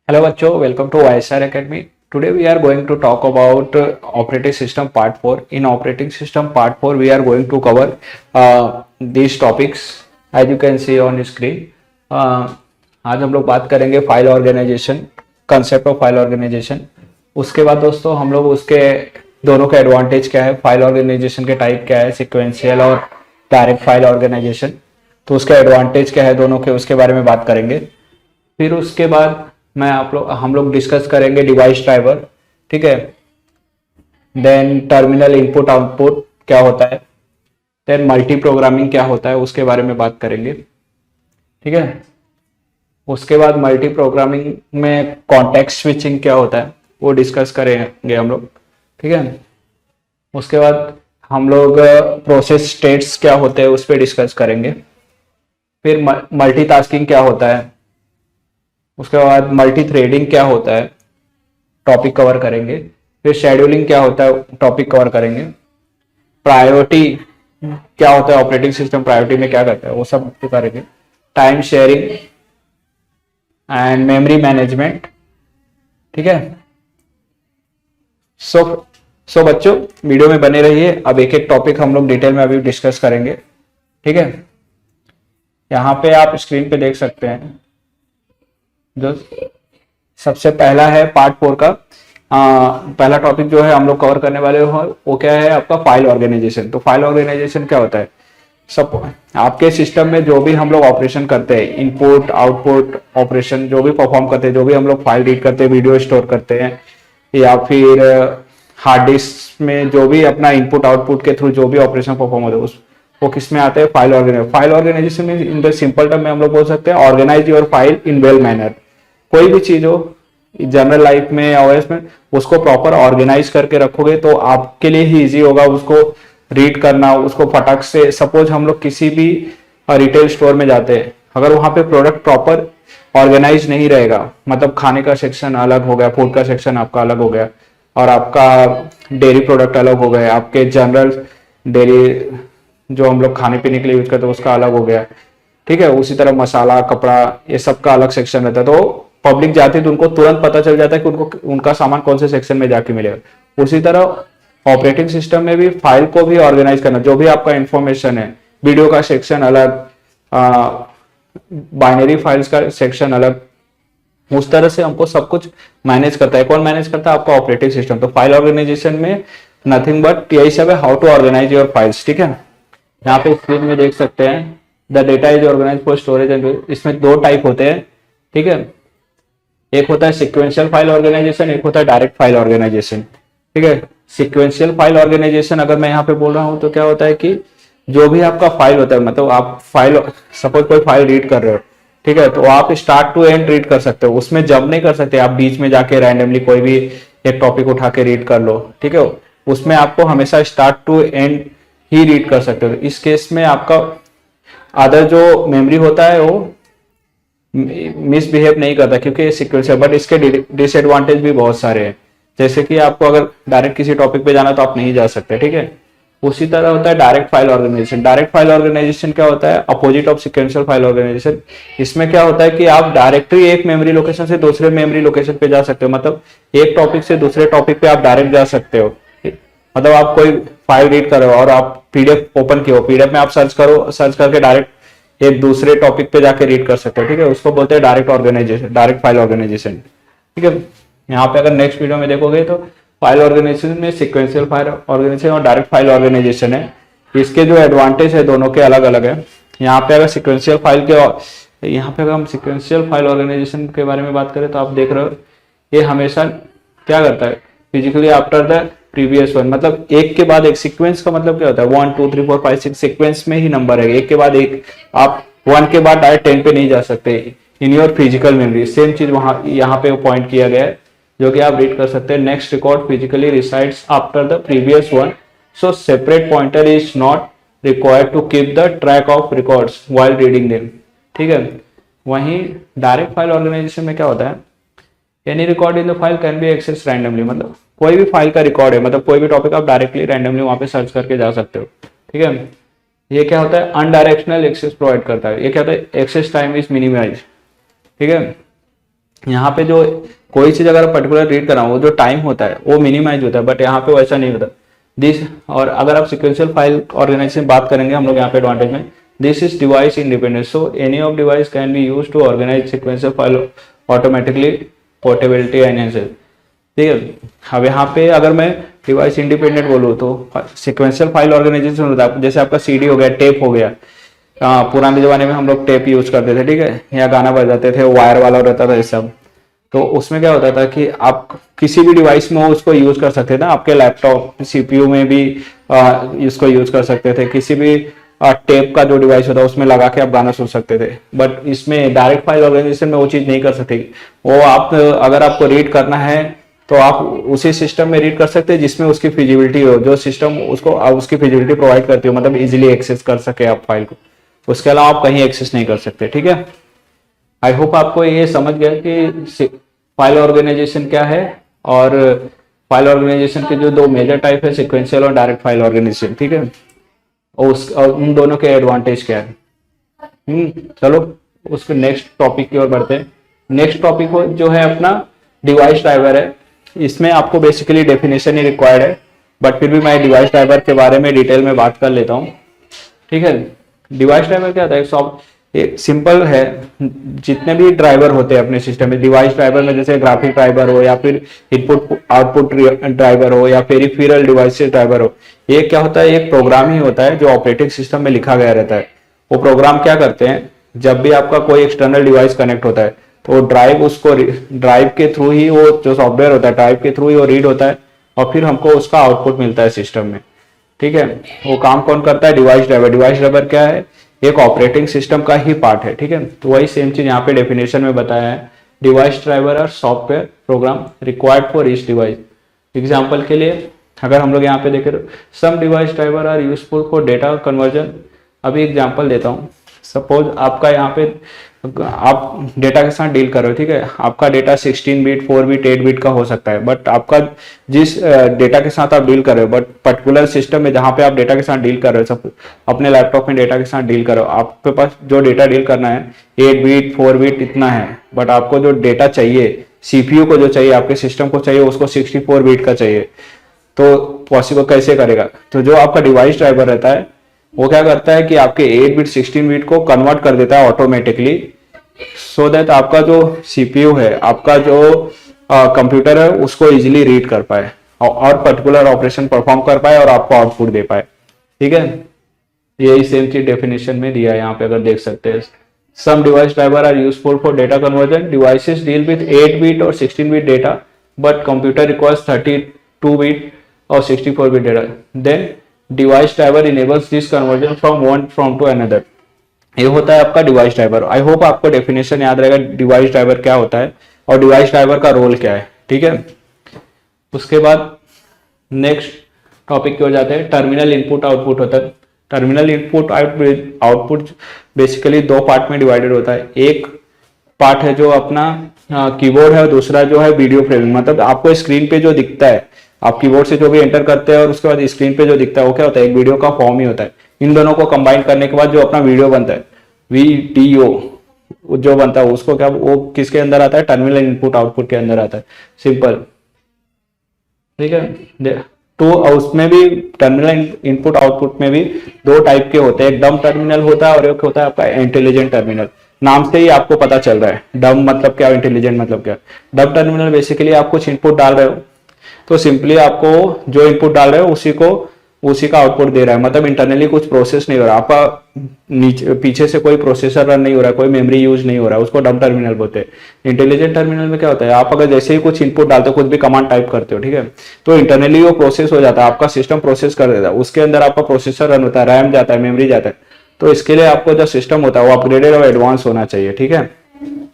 Hello बच्चों, welcome to YSR Academy. Today we are going to talk about operating system part 4. In operating system part 4 we are going to cover these topics as you can see on screen. आज हम लोग बात करेंगे file organisation, concept of file organisation. उसके बाद दोस्तों हम लोग उसके दोनों के एडवांटेज क्या है, फाइल ऑर्गेनाइजेशन के टाइप क्या है, सिक्वेंशियल और डायरेक्ट फाइल ऑर्गेनाइजेशन, तो उसके एडवांटेज क्या है दोनों के, उसके बारे में बात करेंगे. फिर उसके बाद हम लोग डिस्कस करेंगे डिवाइस ड्राइवर, ठीक है. देन टर्मिनल इनपुट आउटपुट क्या होता है, देन मल्टी प्रोग्रामिंग क्या होता है उसके बारे में बात करेंगे, ठीक है. उसके बाद मल्टी प्रोग्रामिंग में कॉन्टेक्स्ट स्विचिंग क्या होता है वो डिस्कस करेंगे हम लोग, ठीक है. उसके बाद हम लोग प्रोसेस स्टेट्स क्या होते हैं उस पर डिस्कस करेंगे. फिर मल्टीटास्किंग क्या होता है, उसके बाद मल्टी थ्रेडिंग क्या होता है टॉपिक कवर करेंगे. फिर शेड्यूलिंग क्या होता है टॉपिक कवर करेंगे. प्रायोरिटी क्या होता है, ऑपरेटिंग सिस्टम प्रायोरिटी में क्या करता है वो सब करेंगे. Time sharing and memory management, ठीक है. सो बच्चों वीडियो में बने रहिए. अब एक एक टॉपिक हम लोग डिटेल में अभी डिस्कस करेंगे, ठीक है. यहाँ पे आप स्क्रीन पे देख सकते हैं जो सबसे पहला है पार्ट 4 का पहला टॉपिक जो है हम लोग कवर करने वाले हो वो क्या है आपका फाइल ऑर्गेनाइजेशन. तो फाइल ऑर्गेनाइजेशन क्या होता है, सब आपके सिस्टम में जो भी हम लोग ऑपरेशन करते हैं, इनपुट आउटपुट ऑपरेशन जो भी परफॉर्म करते हैं, जो भी हम लोग फाइल रीड करते हैं, वीडियो स्टोर करते हैं, या फिर हार्ड डिस्क में जो भी अपना इनपुट आउटपुट के थ्रू जो भी ऑपरेशन परफॉर्म होता है वो किस में आते हैं, फाइल ऑर्गेनाइजेशन. फाइल ऑर्गेनाइजेशन में इन द सिंपल टर्म में हम लोग बोल सकते हैं organise your file in well manner. कोई भी चीज हो जनरल लाइफ में या ओएस में उसको प्रॉपर ऑर्गेनाइज करके रखोगे तो आपके लिए ही इजी होगा उसको रीड करना, उसको फटाक से. सपोज हम लोग किसी भी रिटेल स्टोर में जाते हैं, अगर वहां पे प्रोडक्ट प्रॉपर ऑर्गेनाइज नहीं रहेगा, मतलब खाने का सेक्शन अलग हो गया, फूड का सेक्शन आपका अलग हो गया, और आपका डेयरी प्रोडक्ट अलग हो गया, आपके जनरल डेयरी जो हम लोग खाने पीने के लिए यूज करते हैं उसका अलग हो गया, ठीक है. उसी तरह मसाला कपड़ा ये सब का अलग सेक्शन रहता है. तो पब्लिक जाती है तो उनको तुरंत पता चल जाता है कि उनको उनका सामान कौन से सेक्शन में जाके मिलेगा. उसी तरह ऑपरेटिंग सिस्टम में भी फाइल को भी ऑर्गेनाइज करना, जो भी आपका इंफॉर्मेशन है, वीडियो का सेक्शन अलग, बाइनरी फाइल्स का सेक्शन अलग, उस तरह से हमको सब कुछ मैनेज करता है. कौन मैनेज करता है, आपका ऑपरेटिंग सिस्टम. तो फाइल ऑर्गेनाइजेशन में नथिंग बट यही सब है, how to organise your files, ठीक है. यहाँ पे स्क्रीन में देख सकते हैं the data is organise for storage and. इसमें दो टाइप होते हैं, ठीक है. एक होता है सिक्वेंशियल फाइल ऑर्गेनाइजेशन, एक होता है डायरेक्ट फाइल ऑर्गेनाइजेशन, ठीक है. सिक्वेंशियल फाइल ऑर्गेनाइजेशन अगर मैं यहाँ पे बोल रहा हूँ तो क्या होता है कि जो भी आपका फाइल होता है, मतलब आप फाइल सपोज कोई फाइल रीड कर रहे हो, ठीक है, तो आप स्टार्ट टू एंड रीड कर सकते हो, उसमें जंप नहीं कर सकते. आप बीच में जाके रैंडमली कोई भी एक टॉपिक उठा के रीड कर लो, ठीक है. उसमें आपको हमेशा स्टार्ट टू एंड ही रीड कर सकते हो. इस केस में आपका अदर जो मेमोरी होता है वो मिसबिहेव नहीं करता क्योंकि ये सीक्वेंशियल. बट इसके डिसएडवांटेज भी बहुत सारे हैं, जैसे कि आपको अगर डायरेक्ट किसी टॉपिक पे जाना तो आप नहीं जा सकते, ठीक है. उसी तरह होता है direct file organisation. Direct file organisation क्या होता है, opposite of sequential file organisation. इसमें क्या होता है कि आप डायरेक्टली एक मेमोरी लोकेशन से दूसरे मेमोरी लोकेशन पे जा सकते हो, मतलब एक टॉपिक से दूसरे टॉपिक पे आप डायरेक्ट जा सकते हो. मतलब आप कोई फाइल रीड कर रहे हो और आप पीडीएफ ओपन किए हो, पीडीएफ में आप सर्च करो, सर्च करके डायरेक्ट एक दूसरे टॉपिक पे जाके रीड कर सकते हो, ठीक है. उसको बोलते हैं direct organisation, direct file organisation, ठीक है. यहाँ पे अगर नेक्स्ट वीडियो में देखोगे तो फाइल ऑर्गेनाइजेशन में सिक्वेंशियल फाइल ऑर्गेनाइजेशन और डायरेक्ट फाइल ऑर्गेनाइजेशन है. इसके जो एडवांटेज है दोनों के अलग अलग है. यहाँ पे अगर सिक्वेंशियल फाइल के यहाँ पे अगर हम सिक्वेंशियल फाइल ऑर्गेनाइजेशन के बारे में बात करें तो आप देख रहे हो ये हमेशा क्या करता है, physically after the previous one, मतलब एक के बाद एक. सीक्वेंस का मतलब क्या होता है, 1 2 3 4 5 6 सीक्वेंस में ही नंबर है, एक के बाद एक. आप 1 के बाद डायरेक्ट 10 पे नहीं जा सकते in your physical memory. Same चीज वहां यहाँ पे पॉइंट किया गया है जो कि आप रीड कर सकते हैं. Next record physically resides after the previous one, so separate pointer is not required to keep the track of records while reading them, ठीक है. वहीं डायरेक्ट फाइल ऑर्गेनाइजेशन में क्या होता है, any record in the file can be access randomly. मतलब कोई भी फाइल का रिकॉर्ड है, मतलब कोई भी टॉपिक आप डायरेक्टली रैंडमली वहां पे सर्च करके जा सकते हो, ठीक है. ये क्या होता है, अनडायरेक्शनल एक्सेस प्रोवाइड करता है. ये क्या होता है, एक्सेस टाइम इज मिनिमाइज, ठीक है. यहाँ पे जो कोई चीज अगर पर्टिकुलर रीड कर रहा हूँ वो जो टाइम होता है वो मिनिमाइज होता है, बट यहाँ पे वैसा नहीं होता दिस। और अगर आप सिक्वेंशियल फाइल ऑर्गेनाइजेशन बात करेंगे हम लोग यहाँ पे एडवांटेज में, this is device independent, so any of device can be use to organise sequential file automatically, portability enhances. ठीक है, अब यहाँ पे अगर मैं डिवाइस इंडिपेंडेंट बोलूँ तो सिक्वेंशियल फाइल ऑर्गेनाइजेशन होता है, जैसे आपका सीडी हो गया, टेप हो गया। पुराने जमाने में हम लोग टेप यूज करते थे, ठीक है, या गाना बजाते थे, वायर वाला रहता था ये सब। तो उसमें क्या होता था कि आप किसी भी डिवाइस में उसको यूज कर सकते थे ना, आपके लैपटॉप सीपीयू में भी इसको यूज कर सकते थे, किसी भी टेप का जो डिवाइस होता है उसमें लगा के आप गाना सुन सकते थे। बट इसमें डायरेक्ट फाइल ऑर्गेनाइजेशन में वो चीज नहीं कर सकते। वो आप अगर आपको रीड करना है तो आप उसी सिस्टम में रीड कर सकते हैं जिसमें उसकी फिजिबिलिटी हो, जो सिस्टम उसको उसकी फिजिबिलिटी प्रोवाइड करती हो, मतलब इजीली एक्सेस कर सके आप फाइल को। उसके अलावा आप कहीं एक्सेस नहीं कर सकते। ठीक है, आई होप आपको ये समझ गया कि फाइल ऑर्गेनाइजेशन क्या है, और फाइल ऑर्गेनाइजेशन के जो दो मेजर टाइप है, सिक्वेंशियल और डायरेक्ट फाइल ऑर्गेनाइजेशन। ठीक है, और उन दोनों के एडवांटेज क्या है। चलो उसके नेक्स्ट टॉपिक की ओर बढ़ते हैं। नेक्स्ट टॉपिक जो है अपना डिवाइस ड्राइवर है। इसमें आपको बेसिकली डेफिनेशन ही रिक्वायर्ड है, बट फिर भी मैं डिवाइस ड्राइवर के बारे में डिटेल में बात कर लेता हूँ। ठीक है, डिवाइस ड्राइवर क्या होता है, एक सिंपल है। जितने भी ड्राइवर होते हैं अपने सिस्टम में, डिवाइस ड्राइवर में जैसे ग्राफिक ड्राइवर हो, या फिर इनपुट आउटपुट ड्राइवर हो, या पेरिफेरल डिवाइसेस ड्राइवर हो, ये क्या होता है, एक प्रोग्राम ही होता है जो ऑपरेटिंग सिस्टम में लिखा गया रहता है। वो प्रोग्राम क्या करते हैं, जब भी आपका कोई एक्सटर्नल डिवाइस कनेक्ट होता है तो ड्राइव के थ्रू ही वो जो सॉफ्टवेयर होता है, ड्राइव के थ्रू ही वो रीड होता है, और फिर हमको उसका आउटपुट मिलता है सिस्टम में। ठीक है, वो काम कौन करता है, डिवाइस ड्राइवर। डिवाइस ड्राइवर क्या है, एक ऑपरेटिंग सिस्टम का ही पार्ट है। ठीक है, तो वही सेम चीज यहाँ पे डेफिनेशन में बताया है, डिवाइस ड्राइवर और software program required for each device. Example के लिए अगर हम लोग यहाँ पे देखें, some device driver are useful for data conversion. अभी एग्जाम्पल देता हूँ, सपोज आपका यहाँ पे आप डेटा के साथ डील कर रहे हो। ठीक है, आपका डेटा 16 बिट, 4 बिट, 8 बिट का हो सकता है, बट आपका जिस डेटा के साथ आप डील कर रहे हो, बट पर्टिकुलर सिस्टम में जहां पे आप डेटा के साथ डील कर रहे हो, सब अपने लैपटॉप में डेटा के साथ डील कर रहे हो, आपके पास जो डेटा डील करना है 8 बिट, 4 बिट इतना है, बट आपको जो डेटा चाहिए, सीपीयू को जो चाहिए, आपके सिस्टम को चाहिए, उसको 64 बिट का चाहिए। तो पॉसिबल कैसे करेगा, तो जो आपका डिवाइस ड्राइवर रहता है वो क्या करता है कि आपके 8 बिट 16 बिट को कन्वर्ट कर देता है ऑटोमेटिकली, सो दैट आपका जो सीपीयू है, आपका जो कंप्यूटर है, उसको इजीली रीड कर पाए और पर्टिकुलर ऑपरेशन परफॉर्म कर पाए और आपको आउटपुट दे पाए। ठीक है, यही सेम चीज डेफिनेशन में दिया है यहाँ पे, अगर देख सकते हैं। Some device driver are useful for data conversion. Devices deal with 8 bit और 16 bit data, but computer requires 32 bit और 64 bit data. Then device driver enables this conversion from to another. ये होता है आपका डिवाइस ड्राइवर। आई होप आपको definition याद रहेगा device driver क्या होता है और डिवाइस ड्राइवर का रोल क्या है। ठीक है, उसके बाद नेक्स्ट टॉपिक की हो जाते हैं, टर्मिनल इनपुट आउटपुट होता है। टर्मिनल इनपुट आउटपुट बेसिकली दो पार्ट में डिवाइडेड होता है। एक पार्ट है जो अपना कीबोर्ड है, और दूसरा जो है वीडियो फ्रेमिंग। मतलब आपको स्क्रीन पे जो दिखता है, आप कीबोर्ड से जो भी एंटर करते हैं और उसके बाद स्क्रीन पे जो दिखता है वो क्या होता है, एक वीडियो का फॉर्म ही होता है। इन दोनों को कंबाइन करने के बाद जो अपना वीडियो बनता है, वीडियो जो बनता है, उसको क्या, वो किसके अंदर आता है, टर्मिनल इनपुट आउटपुट के अंदर आता है। सिंपल। ठीक है, तो उसमें भी टर्मिनल इनपुट आउटपुट में भी दो टाइप के होते हैं, एक डम टर्मिनल होता है और एक होता है आपका इंटेलिजेंट टर्मिनल। नाम से ही आपको पता चल रहा है डम मतलब क्या, इंटेलिजेंट मतलब क्या। डम टर्मिनल बेसिकली आप कुछ इनपुट डाल रहे हो, तो सिंपली आपको जो इनपुट डाल रहे हो उसी का आउटपुट दे रहा है। मतलब इंटरनली कुछ प्रोसेस नहीं हो रहा, आपका नीचे पीछे से कोई प्रोसेसर रन नहीं हो रहा है, कोई मेमोरी यूज नहीं हो रहा है, उसको डम टर्मिनल बोलते हैं। इंटेलिजेंट टर्मिनल में क्या होता है, आप अगर जैसे ही कुछ इनपुट डालते हो, कुछ भी कमांड टाइप करते हो, ठीक है, तो इंटरनली वो प्रोसेस हो जाता है, आपका सिस्टम प्रोसेस कर देता है, उसके अंदर आपका प्रोसेसर रन होता है, रैम जाता है, मेमोरी जाता है। तो इसके लिए आपको जो सिस्टम होता है वो अपग्रेडेड और एडवांस होना चाहिए। ठीक है,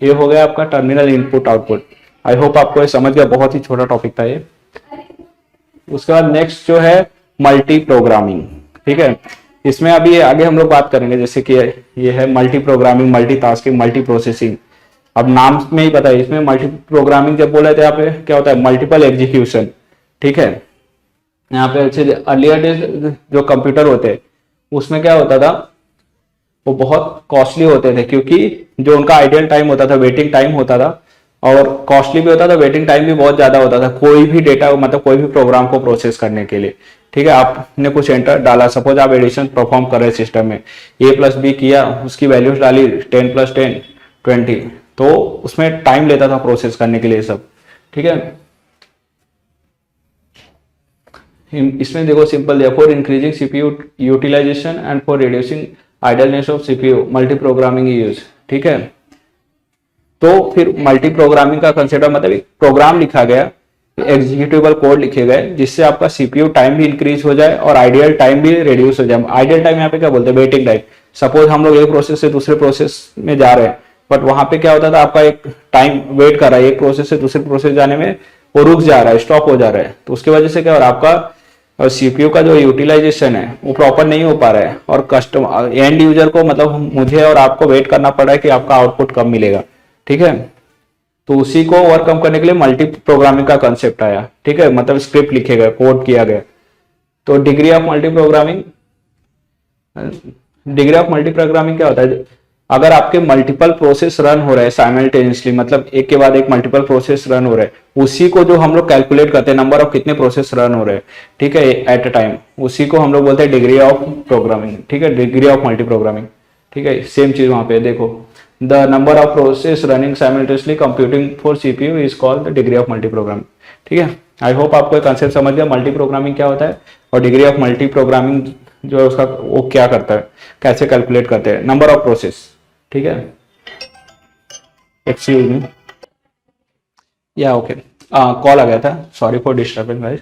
ये हो गया आपका टर्मिनल इनपुट आउटपुट। आई होप आपको ये समझ गया, बहुत ही छोटा टॉपिक था ये। उसके बाद नेक्स्ट जो है मल्टी प्रोग्रामिंग। ठीक है, इसमें अभी आगे हम लोग बात करेंगे, जैसे कि ये है multi programming, multi tasking, multi processing. अब नाम में ही पता है, इसमें मल्टी प्रोग्रामिंग जब बोले थे यहाँ पे क्या होता है, मल्टीपल एग्जीक्यूशन। ठीक है, यहाँ पे अच्छे अर्लियर डेज जो कंप्यूटर होते उसमें क्या होता था, वो बहुत कॉस्टली होते थे, क्योंकि जो उनका आइडियल टाइम होता था, वेटिंग टाइम होता था, और कॉस्टली भी होता था, वेटिंग टाइम भी बहुत ज्यादा होता था कोई भी डेटा मतलब कोई भी प्रोग्राम को प्रोसेस करने के लिए। ठीक है, आपने कुछ एंटर डाला, सपोज आप एडिशन परफॉर्म कर रहे हैं सिस्टम में, ए प्लस बी किया, उसकी वैल्यूज डाली 10+10 20, तो उसमें टाइम लेता था प्रोसेस करने के लिए सब। ठीक है, इसमें देखो सिंपल दिया, for increasing CPU utilisation and for reducing idleness of CPU multi programming use. ठीक है, तो फिर मल्टी प्रोग्रामिंग का कंसेप्ट मतलब एक प्रोग्राम लिखा गया, एग्जीक्यूटेबल कोड लिखे गए जिससे आपका सीपीयू टाइम भी इंक्रीज हो जाए और आइडियल टाइम भी रिड्यूस हो जाए। आइडियल टाइम यहाँ पे क्या बोलते हैं, वेटिंग टाइम। सपोज हम लोग एक प्रोसेस से दूसरे प्रोसेस में जा रहे हैं, बट वहां पे क्या होता था, आपका एक टाइम वेट कर रहा है, एक प्रोसेस से दूसरे प्रोसेस जाने में वो रुक जा रहा है, स्टॉप हो जा रहा है, तो उसकी वजह से क्या हो रहा है, आपका सीपीयू का जो यूटिलाइजेशन है वो प्रॉपर नहीं हो पा रहा है, और कस्टमर एंड यूजर को मतलब मुझे और आपको वेट करना पड़ रहा है कि आपका आउटपुट कब मिलेगा। ठीक है, तो उसी को ओवरकम करने के लिए मल्टी प्रोग्रामिंग का कंसेप्ट आया। ठीक है, मतलब स्क्रिप्ट लिखे गए, कोड किया गया। तो डिग्री ऑफ मल्टी प्रोग्रामिंग क्या होता है, अगर आपके मल्टीपल प्रोसेस रन हो रहे हैं साइमल्टेनियसली, मतलब एक के बाद एक मल्टीपल प्रोसेस रन हो रहे हैं, उसी को जो हम लोग कैलकुलेट करते हैं नंबर ऑफ कितने प्रोसेस रन हो रहे हैं, ठीक है, एट अ टाइम, उसी को हम लोग बोलते हैं डिग्री ऑफ प्रोग्रामिंग। ठीक है, डिग्री ऑफ मल्टी प्रोग्रामिंग। ठीक है, सेम चीज वहां पे देखो, the number of process running simultaneously computing for CPU is called the degree of multi programming. ठीक है, आई होप आपको कंसेप्ट समझ गया मल्टी प्रोग्रामिंग क्या होता है, और डिग्री ऑफ मल्टी प्रोग्रामिंग जो है उसका वो क्या करता है, कैसे कैलकुलेट करते हैं नंबर ऑफ प्रोसेस। ठीक है, एक्सक्यूज मी, या ओके, कॉल आ गया था, सॉरी फॉर डिस्टर्बिंग गाइस।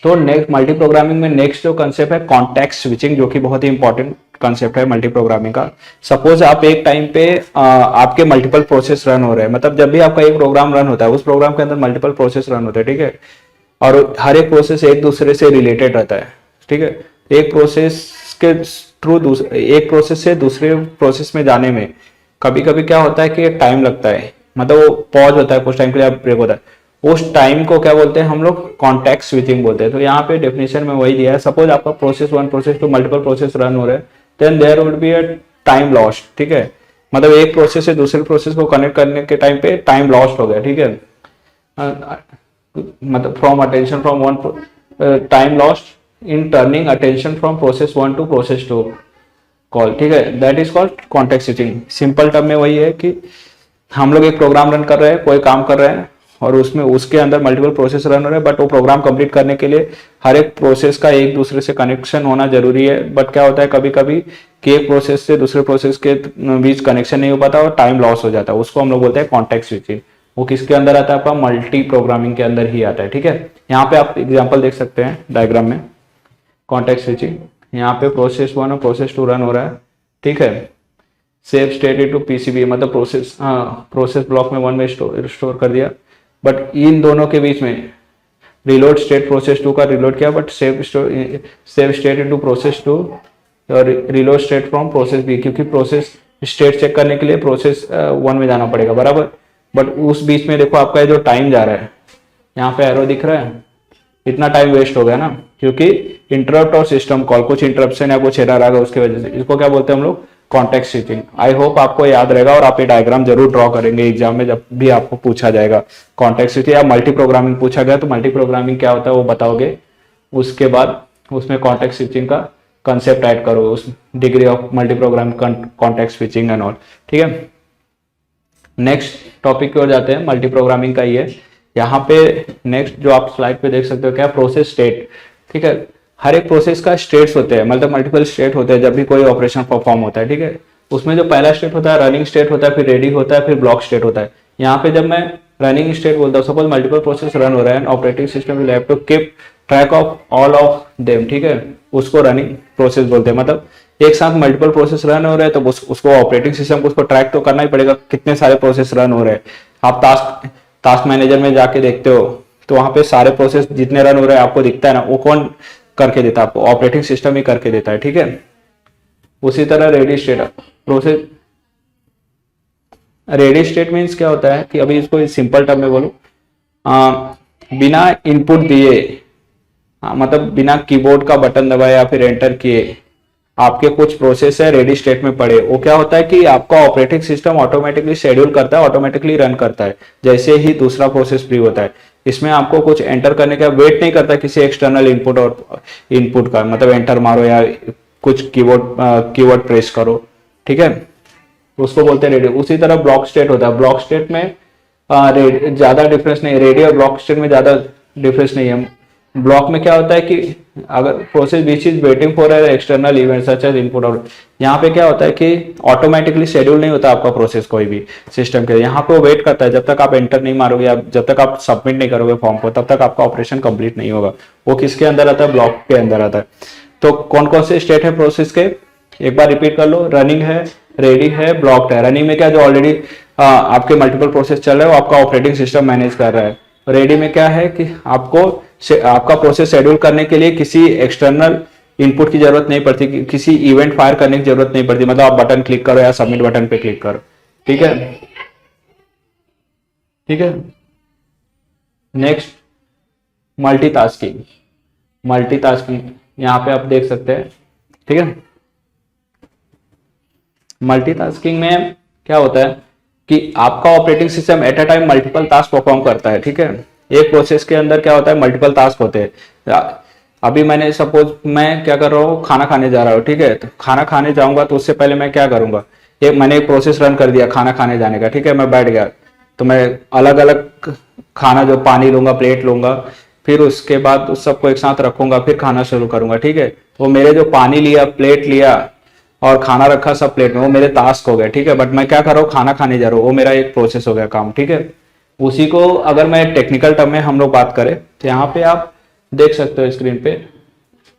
तो नेक्स्ट मल्टी प्रोग्रामिंग में नेक्स्ट जो कंसेप्ट है कॉन्टेक्स्ट स्विचिंग, जो कि बहुत ही इंपॉर्टेंट कंसेप्ट है मल्टी प्रोग्रामिंग का। सपोज आप एक टाइम पे आपके मल्टीपल प्रोसेस रन हो रहे हैं, मतलब जब भी आपका एक प्रोग्राम रन होता है उस प्रोग्राम के अंदर मल्टीपल प्रोसेस रन होते हैं। ठीक है, और हर एक प्रोसेस एक दूसरे से रिलेटेड रहता है। ठीक है, एक प्रोसेस के थ्रू एक प्रोसेस से दूसरे प्रोसेस में जाने में कभी कभी क्या होता है कि टाइम लगता है, मतलब वो पॉज होता है, कुछ टाइम के लिए ब्रेक होता है, उस टाइम को क्या बोलते हैं हम लोग, कॉन्टेक्स्ट स्विचिंग बोलते हैं। तो यहाँ पे डेफिनेशन में वही दिया है, सपोज आपका process 1 process 2 multiple process run हो रहे हैं, then there would be a time lost. ठीक है, मतलब एक प्रोसेस से दूसरे प्रोसेस को कनेक्ट करने के टाइम पे टाइम लॉस्ट हो गया। ठीक है, मतलब from attention from one time lost in turning attention from process 1 to process 2 call. ठीक है, that is called context switching. Simple term में वही है कि हम लोग एक प्रोग्राम रन कर रहे हैं, कोई काम कर रहे हैं, और उसमें उसके अंदर मल्टीपल प्रोसेस रन हो रहे हैं, बट वो प्रोग्राम कंप्लीट करने के लिए हर एक प्रोसेस का एक दूसरे से कनेक्शन होना जरूरी है। बट क्या होता है कभी कभी कि एक प्रोसेस से दूसरे प्रोसेस के बीच कनेक्शन नहीं हो पाता और टाइम लॉस हो जाता है, उसको हम लोग बोलते हैं कॉन्टेक्स्ट स्विचिंग। वो किसके अंदर आता है, आपका मल्टी प्रोग्रामिंग के अंदर ही आता है। ठीक है, यहाँ पे आप एग्जाम्पल देख सकते हैं डायग्राम में, कॉन्टेक्स्ट स्विचिंग, यहाँ पे प्रोसेस 1 और प्रोसेस 2 रन हो रहा है। ठीक है, सेव स्टेट इनटू पीसीबी, मतलब प्रोसेस ब्लॉक में 1 में स्टोर कर दिया, बट इन दोनों के बीच में रिलोड स्टेट प्रोसेस 2 का रिलोड किया, but save state into process 2 और reload state from process B, क्योंकि प्रोसेस स्टेट चेक करने के लिए प्रोसेस 1 में जाना पड़ेगा बराबर। बट उस बीच में देखो आपका जो टाइम जा रहा है, यहाँ पे एरो दिख रहा है, इतना टाइम वेस्ट हो गया ना, क्योंकि इंटरप्ट और सिस्टम कॉल, कुछ इंटरप्शन या कुछ एरर आ गया उसकी वजह से। इसको क्या बोलते हैं हम लोग, कॉन्टेक्स्ट स्विचिंग। आई होप आपको याद रहेगा और आप ये डायग्राम जरूर ड्रॉ करेंगे एग्जाम में जब भी आपको पूछा जाएगा कॉन्टेक्स्ट स्विचिंग या मल्टी प्रोग्रामिंग पूछा गया तो मल्टी प्रोग्रामिंग क्या होता है वो बताओगे, उसके बाद उसमें कॉन्टेक्स्ट स्विचिंग का कंसेप्ट ऐड करोगे, उस degree of multi programming context switching and all. ठीक है, नेक्स्ट टॉपिक की ओर जाते हैं, मल्टी प्रोग्रामिंग का ही है। यहाँ पे नेक्स्ट जो आप स्लाइड पे देख सकते हो क्या, प्रोसेस स्टेट। ठीक है, हर एक प्रोसेस का स्टेट्स होते हैं, मतलब मल्टीपल स्टेट होते हैं जब भी कोई ऑपरेशन परफॉर्म होता है। ठीक है, उसमें जो पहला स्टेट होता है रनिंग स्टेट होता है, फिर रेडी होता है, फिर ब्लॉक स्टेट होता है। यहाँ पे जब मैं रनिंग स्टेट बोलता हूँ, सपोज मल्टीपल प्रोसेस रन हो रहा है, operating system will have to keep track of all of them. ठीक है, उसको रनिंग प्रोसेस बोलते हैं, मतलब एक साथ मल्टीपल प्रोसेस रन हो रहे हैं तो उसको ऑपरेटिंग सिस्टम को उसको ट्रैक तो करना ही पड़ेगा कितने सारे प्रोसेस रन हो रहे हैं। आप टास्क मैनेजर में जाके देखते हो तो वहां पे सारे प्रोसेस जितने रन हो रहे हैं आपको दिखता है ना, वो कौन करके देता है आपको, ऑपरेटिंग सिस्टम ही करके देता है। ठीक है, उसी तरह ready state process, ready state means क्या होता है कि अभी इसको सिंपल टर्म में बोलूं, बिना इनपुट दिए, मतलब बिना कीबोर्ड का बटन दबाए या फिर एंटर किए आपके कुछ प्रोसेस है रेडी स्टेट में पड़े, वो क्या होता है कि आपका ऑपरेटिंग सिस्टम ऑटोमेटिकली शेड्यूल करता है, ऑटोमेटिकली रन करता है जैसे ही दूसरा प्रोसेस फ्री होता है। इसमें आपको कुछ एंटर करने का वेट नहीं करता किसी एक्सटर्नल इनपुट और इनपुट का, मतलब एंटर मारो या कुछ कीवर्ड प्रेस करो, ठीक है, उसको बोलते हैं रेडी। उसी तरह ब्लॉक स्टेट होता है, ब्लॉक स्टेट में ज्यादा डिफरेंस नहीं, रेडी और ब्लॉक स्टेट में ज्यादा डिफरेंस नहीं है। ब्लॉक में क्या होता है कि अगर process which is waiting for external event such as input out, यहाँ पे क्या होता है कि ऑटोमेटिकली शेड्यूल नहीं होता आपका प्रोसेस कोई भी सिस्टम के, यहाँ पे वो वेट करता है जब तक आप एंटर नहीं मारोगे या जब तक आप सबमिट नहीं करोगे फॉर्म को, तब तक आपका ऑपरेशन कंप्लीट नहीं होगा। वो किसके अंदर आता है, ब्लॉक के अंदर आता है। तो कौन कौन से स्टेट है प्रोसेस के, एक बार रिपीट कर लो, रनिंग है, रेडी है, ब्लॉक्ड है। रनिंग में क्या, जो ऑलरेडी आपके मल्टीपल प्रोसेस चल रहे हैं वो आपका ऑपरेटिंग सिस्टम मैनेज कर रहा है। रेडी में क्या है कि आपका प्रोसेस शेड्यूल करने के लिए किसी एक्सटर्नल इनपुट की जरूरत नहीं पड़ती, किसी इवेंट फायर करने की जरूरत नहीं पड़ती, मतलब आप बटन क्लिक करो या सबमिट बटन पे क्लिक करो, ठीक है, ठीक है। नेक्स्ट मल्टीटास्किंग, मल्टीटास्किंग यहाँ पे आप देख सकते हैं, ठीक है। मल्टीटास्किंग में क्या होता है कि आपका operating system at a time multiple task perform करता है, ठीक है। एक प्रोसेस के अंदर क्या होता है, मल्टीपल टास्क होते हैं। अभी मैंने सपोज मैं क्या कर रहा हूँ, खाना खाने जा रहा हूँ, ठीक है, तो खाना खाने जाऊंगा तो उससे पहले मैं क्या करूंगा, मैंने एक प्रोसेस रन कर दिया खाना खाने जाने का, ठीक है, मैं बैठ गया तो मैं अलग अलग खाना, जो पानी लूंगा, प्लेट लूंगा, फिर उसके बाद उस सबको एक साथ रखूंगा, फिर खाना शुरू करूंगा, ठीक है। वो मेरे जो पानी लिया, प्लेट लिया और खाना रखा सब प्लेट में, वो मेरे टास्क हो गए, ठीक है। बट मैं क्या कर रहा हूँ, खाना खाने जा रहा हूँ, वो मेरा एक प्रोसेस हो गया काम, ठीक है। उसी को अगर मैं टेक्निकल टर्म में हम लोग बात करें तो यहाँ पे आप देख सकते हो स्क्रीन पे,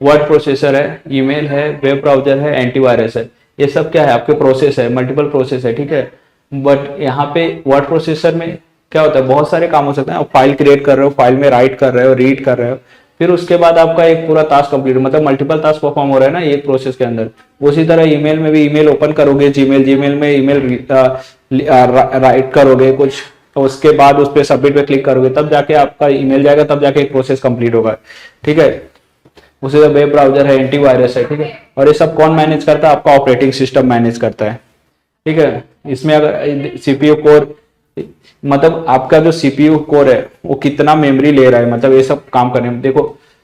वर्ड प्रोसेसर है, ईमेल है, वेब ब्राउजर है, एंटीवायरस है, ये सब क्या है, आपके प्रोसेस है, मल्टीपल प्रोसेस है, ठीक है। बट यहाँ पे वर्ड प्रोसेसर में क्या होता है, बहुत सारे काम हो सकते हैं। आप फाइल क्रिएट कर रहे हो, फाइल में राइट कर रहे हो, रीड कर रहे हो, फिर उसके बाद आपका एक पूरा टास्क कंप्लीट, मतलब मल्टीपल टास्क परफॉर्म हो रहा है ना एक प्रोसेस के अंदर। उसी तरह ईमेल में भी, ईमेल ओपन करोगे, जीमेल में ईमेल राइट करोगे कुछ, तो उसके बाद उस पर सबमिट पे क्लिक करोगे, तब जाके आपका ईमेल जाएगा, तब जाके एक प्रोसेस कंप्लीट होगा, ठीक है। उसी तरह वेब ब्राउजर है, एंटीवायरस है, ठीक है। और ये सब कौन मैनेज करता है, आपका ऑपरेटिंग सिस्टम मैनेज करता है, ठीक है। इसमें अगर सीपीयू कोर, मतलब आपका जो सीपीयू कोर है वो कितना मेमोरी ले रहा है, मतलब ये सब काम करने में, देखो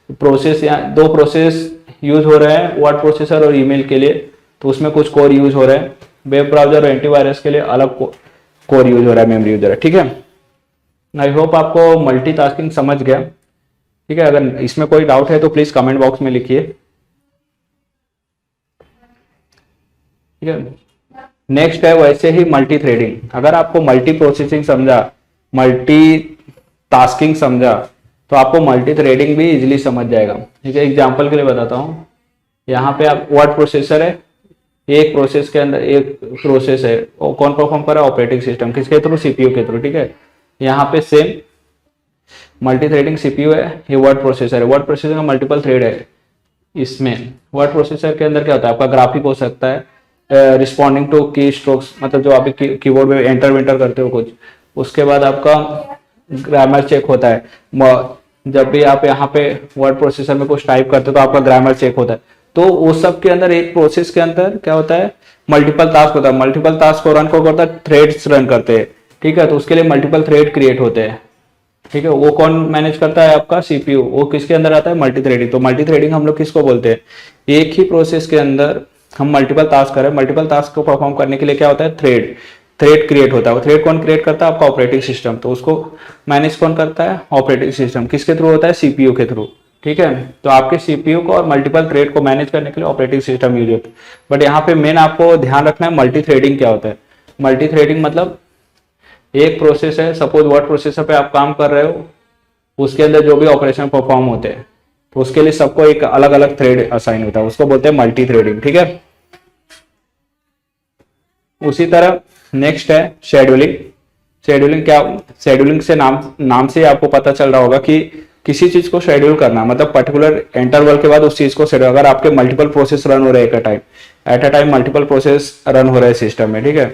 प्रोसेस, यहाँ दो प्रोसेस यूज हो रहे हैं, वर्ड प्रोसेसर और ईमेल के लिए, तो उसमें कुछ कोर यूज हो रहे हैं। वेब ब्राउजर और एंटीवायरस के लिए अलग कोर यूज हो रहा है, मेमोरी यूज हो रहा है, ठीक है। आई होप आपको मल्टीटास्किंग समझ गया, ठीक है। अगर इसमें कोई डाउट है तो प्लीज कमेंट बॉक्स में लिखिए, ठीक है। नेक्स्ट है वैसे ही मल्टी थ्रेडिंग। अगर आपको मल्टी प्रोसेसिंग समझा, मल्टी टास्किंग समझा, तो आपको मल्टी थ्रेडिंग भी इजीली समझ जाएगा, ठीक है। एग्जांपल के लिए बताता हूँ, यहाँ पे आप वर्ड प्रोसेसर है, एक प्रोसेस के अंदर एक प्रोसेस है, वो कौन परफॉर्म कर रहा है, ऑपरेटिंग सिस्टम, किसके थ्रू, सीपीयू के थ्रू, ठीक है। यहाँ पे सेम मल्टी थ्रेडिंग सीपीयू है, ये वर्ड प्रोसेसर है, वर्ड प्रोसेसर का मल्टीपल थ्रेड है। इसमें वर्ड प्रोसेसर के अंदर क्या होता है, आपका ग्राफिक हो सकता है, रिस्पॉन्डिंग टू की स्ट्रोक्स, मतलब जो आप कीबोर्ड में एंटर वेंटर करते हो कुछ, उसके बाद आपका ग्रामर चेक होता है। जब भी आप यहाँ पे वर्ड प्रोसेसर में कुछ टाइप करते हो तो आपका ग्रामर चेक होता है। तो उस सब के अंदर एक प्रोसेस के अंदर क्या होता है, मल्टीपल टास्क होता है। मल्टीपल टास्क को रन को करता है, थ्रेड्स रन करते हैं, ठीक है। तो उसके लिए मल्टीपल थ्रेड क्रिएट होते हैं, ठीक है। वो कौन मैनेज करता है, आपका सीपीयू। वो किसके अंदर आता है, मल्टी थ्रेडिंग। तो मल्टी थ्रेडिंग हम लोग किसको बोलते हैं, एक ही प्रोसेस के अंदर हम मल्टीपल टास्क करें, मल्टीपल टास्क को परफॉर्म करने के लिए क्या होता है, थ्रेड क्रिएट होता है। थ्रेड कौन क्रिएट करता है, आपका ऑपरेटिंग सिस्टम। तो उसको मैनेज कौन करता है, ऑपरेटिंग सिस्टम। किसके थ्रू होता है, सीपीयू के थ्रू, ठीक है। तो आपके सीपीयू को और मल्टीपल थ्रेड को मैनेज करने के लिए ऑपरेटिंग सिस्टम यूज होता है। बट यहाँ पे मेन आपको ध्यान रखना है, मल्टी थ्रेडिंग क्या होता है। मल्टी थ्रेडिंग मतलब एक प्रोसेस है, सपोज वर्ड प्रोसेसर पे आप काम कर रहे हो, उसके अंदर जो भी ऑपरेशन परफॉर्म होते हैं, तो उसके लिए सबको एक अलग अलग थ्रेड असाइन होता है, उसको बोलते हैं मल्टी थ्रेडिंग, ठीक है। उसी तरह नेक्स्ट है शेड्यूलिंग। शेड्यूलिंग क्या, शेड्यूलिंग से नाम से आपको पता चल रहा होगा कि किसी चीज को शेड्यूल करना, मतलब पर्टिकुलर इंटरवल के बाद उस चीज को शेड्यूल। अगर आपके मल्टीपल प्रोसेस रन हो रहे हैं at a time multiple process run हो रहे हैं सिस्टम में, ठीक है।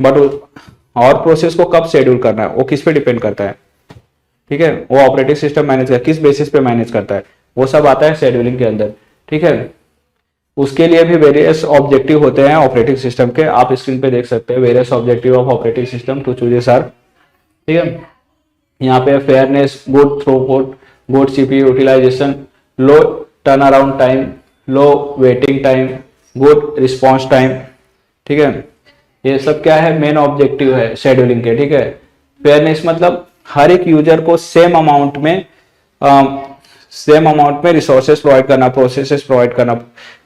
बट और प्रोसेस को कब शेड्यूल करना है वो किस पे डिपेंड करता है, ठीक है। वो ऑपरेटिंग सिस्टम मैनेज कर किस बेसिस पे मैनेज करता है, वो सब आता है शेड्यूलिंग के अंदर, ठीक है। उसके लिए भी वेरियस ऑब्जेक्टिव होते हैं ऑपरेटिंग सिस्टम के, आप स्क्रीन पे देख सकते हैं various objective of operating system to choose a serve, ठीक है। यहाँ पे fairness, good throughput, good CPU utilisation, low turnaround time, low waiting time, good response time, ठीक है। ये सब क्या है, मेन ऑब्जेक्टिव है शेड्यूलिंग के, ठीक है। फेयरनेस मतलब हर एक यूजर को सेम अमाउंट में रिसोर्सेस प्रोवाइड करना, प्रोसेसेस प्रोवाइड करना,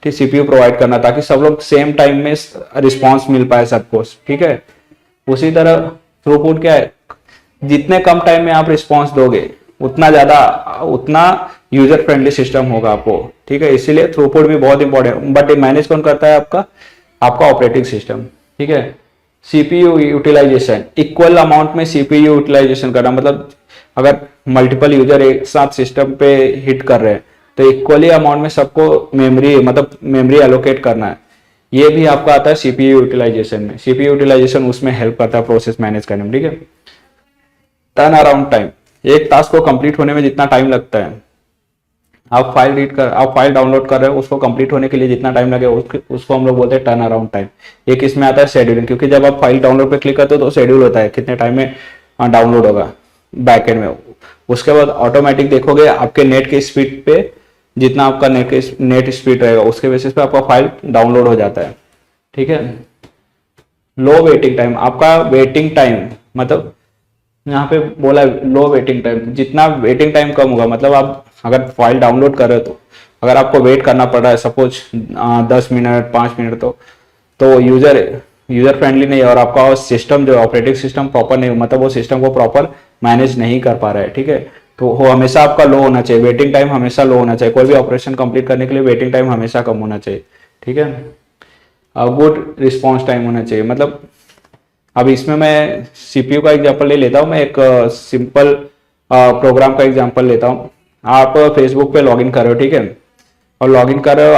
ठीक, सीपीयू प्रोवाइड करना, ताकि सब लोग सेम टाइम में रिस्पॉन्स मिल पाए सबको, ठीक है। उसी तरह थ्रूपुट क्या है, जितने कम टाइम में आप रिस्पॉन्स दोगे उतना यूजर फ्रेंडली सिस्टम होगा आपको, ठीक है। इसीलिए थ्रूपुट भी बहुत इंपॉर्टेंट, बट मैनेज कौन करता है, आपका ऑपरेटिंग सिस्टम, ठीक है। सीपीयू यूटिलाइजेशन, इक्वल अमाउंट में सीपीयू यूटिलाइजेशन करना, मतलब अगर मल्टीपल यूजर एक साथ सिस्टम पे हिट कर रहे हैं तो इक्वली अमाउंट में सबको मेमोरी एलोकेट करना है। ये भी आपका आता है सीपीयू यूटिलाइजेशन में। सीपीयू यूटिलाइजेशन उसमें हेल्प करता है प्रोसेस मैनेज करने में, ठीक है। टर्न अराउंड टाइम, एक टास्क को कंप्लीट होने में जितना टाइम लगता है, आप फाइल डाउनलोड कर रहे हो, उसको कंप्लीट होने के लिए जितना टाइम लगे उसको हम लोग बोलते हैं टर्न अराउंड टाइम। एक इसमें आता है शेड्यूलिंग, क्योंकि जब आप फाइल डाउनलोड पे क्लिक करते हो तो शेड्यूल होता है कितने टाइम में डाउनलोड होगा बैकएंड में। उसके बाद ऑटोमेटिक देखोगे आपके नेट की स्पीड पे, जितना आपका नेट स्पीड रहेगा उसके बेसिस पे आपका फाइल डाउनलोड हो जाता है, ठीक है। लो वेटिंग टाइम, आपका वेटिंग टाइम मतलब यहाँ पे बोला लो वेटिंग टाइम, जितना वेटिंग टाइम कम होगा, मतलब आप अगर फाइल डाउनलोड कर रहे हो तो अगर आपको वेट करना पड़ रहा है सपोज 10 मिनट 5 मिनट, तो यूजर फ्रेंडली नहीं है, और आपका सिस्टम जो ऑपरेटिंग सिस्टम प्रॉपर नहीं, मतलब वो सिस्टम को प्रॉपर मैनेज नहीं कर पा रहा है, ठीक है। तो वो हमेशा आपका लो होना चाहिए, वेटिंग टाइम हमेशा लो होना चाहिए, कोई भी ऑपरेशन कंप्लीट करने के लिए वेटिंग टाइम हमेशा कम होना चाहिए, ठीक है। गुड रिस्पॉन्स टाइम होना चाहिए, मतलब अब इसमें मैं सीपीयू का एग्जांपल ले लेता हूँ, मैं एक सिंपल प्रोग्राम का एग्जांपल लेता हूँ। आप फेसबुक पे लॉगिन कर रहे हो, ठीक है, और लॉगिन कर रहे हो,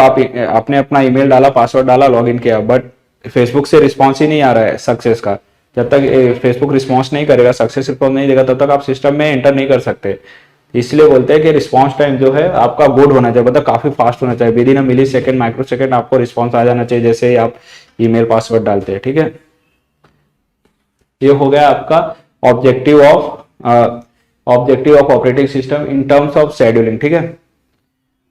आपने अपना ईमेल डाला, पासवर्ड डाला, लॉगिन किया, बट फेसबुक से रिस्पॉन्स ही नहीं आ रहा है सक्सेस का। जब तक फेसबुक रिस्पॉन्स नहीं करेगा, सक्सेस रिस्पॉन्स नहीं देगा, तब तक आप सिस्टम में एंटर नहीं कर सकते। इसलिए बोलते हैं कि रिस्पॉन्स टाइम जो है आपका गुड होना चाहिए, मतलब काफी फास्ट होना चाहिए, within a millisecond, microsecond आपको रिस्पॉन्स आ जाना चाहिए जैसे ही आप ईमेल पासवर्ड डालते हैं, ठीक है। ये हो गया आपका objective of operating system in terms of scheduling, ठीक है।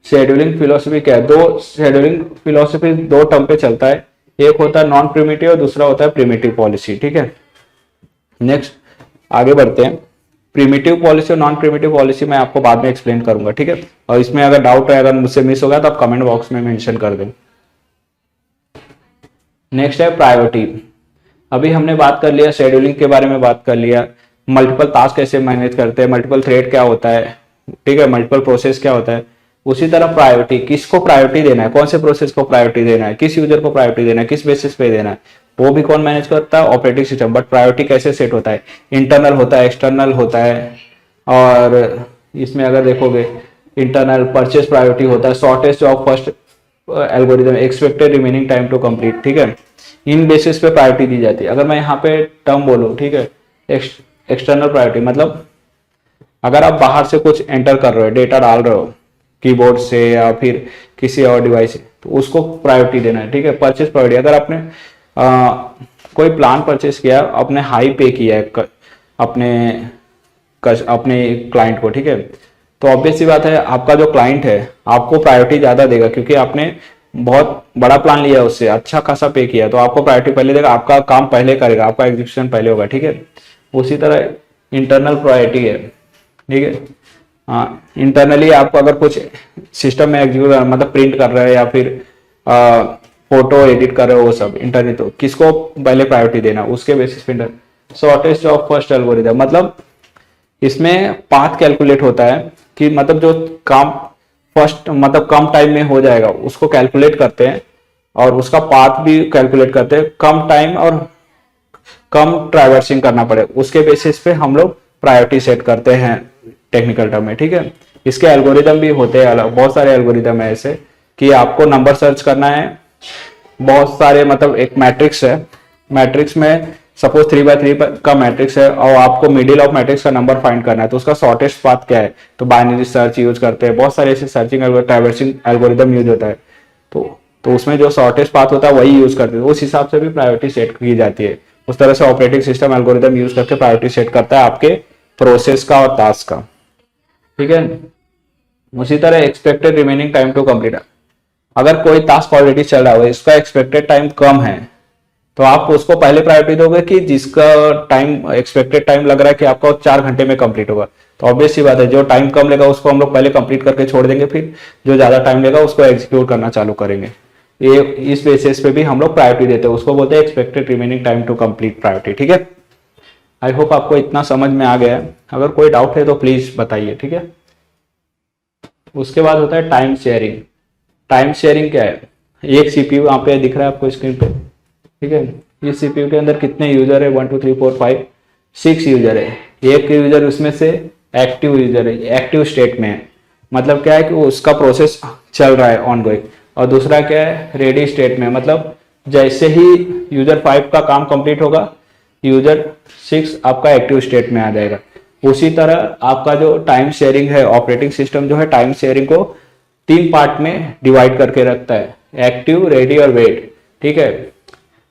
शेड्यूलिंग फिलोसफी क्या है, शेड्यूलिंग फिलोसफी दो टर्म पे चलता है, एक होता है नॉन प्रिमिटिव और दूसरा होता है प्रिमिटिव पॉलिसी, ठीक है। नेक्स्ट आगे बढ़ते हैं। प्रिमिटिव पॉलिसी और नॉन प्रिमिटिव पॉलिसी मैं आपको बाद में एक्सप्लेन करूंगा, ठीक है। और इसमें अगर डाउट है, अगर मुझसे मिस हो गया तो आप कमेंट बॉक्स में मेंशन कर दें। नेक्स्ट है प्रायोरिटी। अभी हमने बात कर लिया शेड्यूलिंग के बारे में, बात कर लिया मल्टीपल टास्क कैसे मैनेज करते हैं, मल्टीपल थ्रेड क्या होता है, ठीक है, मल्टीपल प्रोसेस क्या होता है। उसी तरह प्रायोरिटी, किसको प्रायोरिटी देना है, कौन से प्रोसेस को प्रायोरिटी देना है, किस यूजर को प्रायोरिटी देना है, किस बेसिस पे देना है, वो भी कौन मैनेज करता है, ऑपरेटिंग सिस्टम। बट प्रायोरिटी कैसे सेट होता है, इंटरनल होता है, एक्सटर्नल होता है। और इसमें अगर देखोगे इंटरनल परचेस प्रायोरिटी होता है, shortest job first algorithm, expected remaining time to complete, ठीक है। इन बेसिस पे प्रायोरिटी दी जाती है। अगर मैं यहाँ पे टर्म बोलूँ, ठीक है, एक्सटर्नल प्रायोरिटी मतलब अगर आप बाहर से कुछ एंटर कर रहे हो, डेटा डाल रहे हो कीबोर्ड से या फिर किसी और डिवाइस से, तो उसको प्रायोरिटी देना है, ठीक है। परचेस प्रायोरिटी, अगर आपने कोई प्लान परचेस किया, आपने हाई पे किया है अपने क्लाइंट को, ठीक है, तो ऑब्वियस सी बात है आपका जो क्लाइंट है आपको प्रायोरिटी ज्यादा देगा, क्योंकि आपने बहुत बड़ा प्लान लिया, उससे अच्छा खासा पे किया, तो आपको प्रायोरिटी पहले देगा, आपका काम पहले करेगा, आपका एग्जीक्यूशन पहले होगा, ठीक है। उसी तरह इंटरनल प्रायोरिटी है, ठीक है। हाँ, इंटरनली आपको अगर कुछ सिस्टम में एग्जीक्यूट मतलब प्रिंट कर रहे हैं या फिर फोटो एडिट कर रहे हो, वो सब इंटरनली, तो किसको पहले प्रायोरिटी देना, उसके बेसिस पे। शॉर्टेस्ट ऑफ फर्स्ट एल्गोरिथम मतलब इसमें पाथ कैलकुलेट होता है कि मतलब जो काम फर्स्ट मतलब कम टाइम में हो जाएगा उसको कैलकुलेट करते हैं, और उसका पाथ भी कैलकुलेट करते हैं, कम टाइम और कम ट्रैवर्सिंग करना पड़े, उसके बेसिस पे हम लोग प्रायोरिटी सेट करते हैं टेक्निकल टर्म में, ठीक है। इसके एल्गोरिदम भी होते हैं अलग, बहुत सारे एल्गोरिदम है ऐसे कि आपको नंबर सर्च करना है, बहुत सारे मतलब एक मैट्रिक्स है, मैट्रिक्स में सपोज 3x3 का मैट्रिक्स है और आपको मिडिल ऑफ मैट्रिक्स का नंबर फाइंड करना है, तो उसका शॉर्टेस्ट पाथ क्या है, तो बाइनरी सर्च यूज करते हैं, बहुत सारे ऐसे सर्चिंग ट्रैवर्सिंग एल्गोरिदम यूज होता है। तो तो उसमें जो शॉर्टेस्ट पाथ होता है वही यूज करते हैं, उस हिसाब से भी प्रायोरिटी सेट की जाती है। उस तरह से ऑपरेटिंग सिस्टम एल्गोरिदम यूज करके प्रायोरिटी सेट करता है आपके प्रोसेस का और टास्क का, ठीक है। उसी तरह expected remaining time to complete, अगर कोई टास्क ऑलरेडी चल रहा है इसका एक्सपेक्टेड टाइम कम है तो आप उसको पहले प्रायोरिटी दोगे कि जिसका टाइम एक्सपेक्टेड टाइम लग रहा है कि आपका 4 घंटे में कंप्लीट होगा, तो ऑब्वियस सी बात है जो टाइम कम लेगा उसको हम लोग पहले कंप्लीट करके छोड़ देंगे, फिर जो ज्यादा टाइम लेगा उसको एग्जीक्यूट करना चालू करेंगे। ये इस बेसिस पे भी हम लोग प्रायोरिटी देते हैं, उसको बोलते हैं expected remaining time to complete priority, ठीक है। आई होप आपको इतना समझ में आ गया है, अगर कोई डाउट है तो प्लीज बताइए, ठीक है। उसके बाद होता है टाइम शेयरिंग। टाइम शेयरिंग क्या है, एक सीपीयू यहाँ पे दिख रहा है आपको स्क्रीन पे, ठीक है। इस सीपीयू के अंदर कितने यूजर है, 1 2 3 4 5 6 यूजर है। एक यूजर उसमें से एक्टिव यूजर है, एक्टिव स्टेट में है, मतलब क्या है कि उसका प्रोसेस चल रहा है ऑन गोइंग। और दूसरा क्या है, रेडी स्टेट में, मतलब जैसे ही यूजर 5 का काम कंप्लीट होगा यूजर 6 आपका एक्टिव स्टेट में आ जाएगा। उसी तरह आपका जो टाइम शेयरिंग है, ऑपरेटिंग सिस्टम जो है टाइम शेयरिंग को 3 पार्ट में डिवाइड करके रखता है, एक्टिव, रेडी और वेट, ठीक है।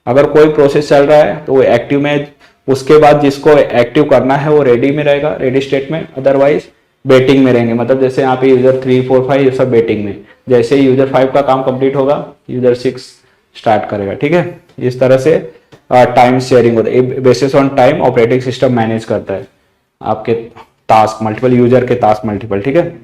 अगर कोई प्रोसेस चल रहा है तो वो एक्टिव में, उसके बाद जिसको एक्टिव करना है वो रेडी में रहेगा, रेडी स्टेट में, अदरवाइज वेटिंग में रहेंगे। मतलब जैसे यहाँ पे यूजर 3 4 5 ये सब वेटिंग में, जैसे ही यूजर 5 का काम कंप्लीट होगा यूजर 6 स्टार्ट करेगा, ठीक है। इस तरह से टाइम शेयरिंग होता है, basis on time operating system manage करता है आपके टास्क मल्टीपल, यूजर के टास्क मल्टीपल, ठीक है।